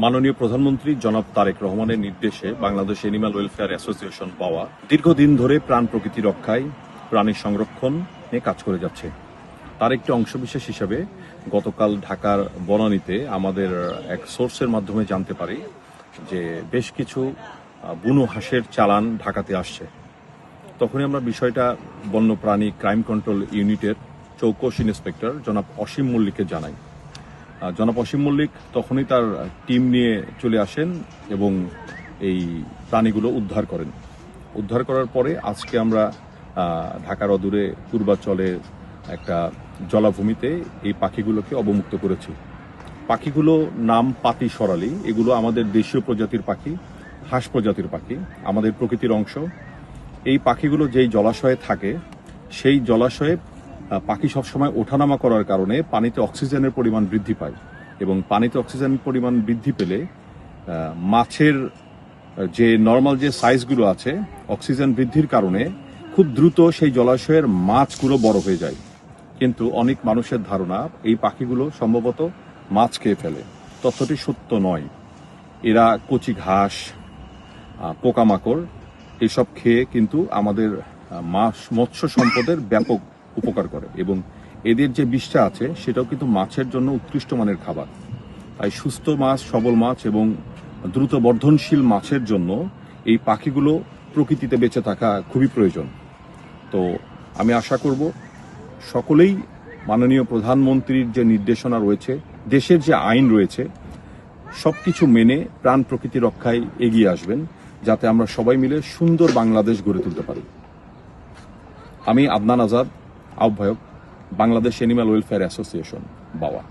মাননীয় প্রধানমন্ত্রী জনাব তারেক রহমানের নির্দেশে বাংলাদেশ এনিম্যাল ওয়েলফেয়ার অ্যাসোসিয়েশন বাওয়া দীর্ঘদিন ধরে প্রাণ প্রকৃতি রক্ষায় প্রাণী সংরক্ষণ নিয়ে কাজ করে যাচ্ছে। তার একটি অংশবিশেষ হিসাবে গতকাল ঢাকার বনানীতে আমাদের এক সোর্সের মাধ্যমে জানতে পারি যে বেশ কিছু বুনো হাঁসের চালান ঢাকাতে আসছে। তখনই আমরা বিষয়টা বন্যপ্রাণী ক্রাইম কন্ট্রোল ইউনিটের চৌকস ইন্সপেক্টর জনাব অসীম মল্লিককে জানাই। জনাব অসীম মল্লিক তখনই তার টিম নিয়ে চলে আসেন এবং এই প্রাণীগুলো উদ্ধার করেন। উদ্ধার করার পরে আজকে আমরা ঢাকার অদূরে পূর্বাঞ্চলের একটা জলাভূমিতে এই পাখিগুলোকে অবমুক্ত করেছি। পাখিগুলো নাম পাতি সরালি। এগুলো আমাদের দেশীয় প্রজাতির পাখি, হাঁস প্রজাতির পাখি, আমাদের প্রকৃতির অংশ। এই পাখিগুলো যেই জলাশয়ে থাকে সেই জলাশয়ে পাখি সবসময় ওঠানামা করার কারণে পানিতে অক্সিজেনের পরিমাণ বৃদ্ধি পায় এবং পানিতে অক্সিজেনের পরিমাণ বৃদ্ধি পেলে মাছের যে নর্মাল যে সাইজগুলো আছে অক্সিজেন বৃদ্ধির কারণে খুব দ্রুত সেই জলাশয়ের মাছগুলো বড় হয়ে যায়। কিন্তু অনেক মানুষের ধারণা এই পাখিগুলো সম্ভবত মাছ খেয়ে ফেলে। তথ্যটি সত্য নয়। এরা কচি ঘাস, পোকামাকড় এসব খেয়ে কিন্তু আমাদের মৎস্য সম্পদের ব্যাপক উপকার করে এবং এদের যে বিষটা আছে সেটাও কিন্তু মাছের জন্য উৎকৃষ্ট মানের খাবার। তাই সুস্থ মাছ, সবল মাছ এবং দ্রুত বর্ধনশীল মাছের জন্য এই পাখিগুলো প্রকৃতিতে বেঁচে থাকা খুবই প্রয়োজন। তো আমি আশা করব সকলেই মাননীয় প্রধানমন্ত্রীর যে নির্দেশনা রয়েছে, দেশের যে আইন রয়েছে, সবকিছু মেনে প্রাণ প্রকৃতি রক্ষায় এগিয়ে আসবেন, যাতে আমরা সবাই মিলে সুন্দর বাংলাদেশ গড়ে তুলতে পারি। আমি আদনান আজাদ, আহ্বায়ক, বাংলাদেশ এনিম্যাল ওয়েলফেয়ার অ্যাসোসিয়েশন বাওয়া।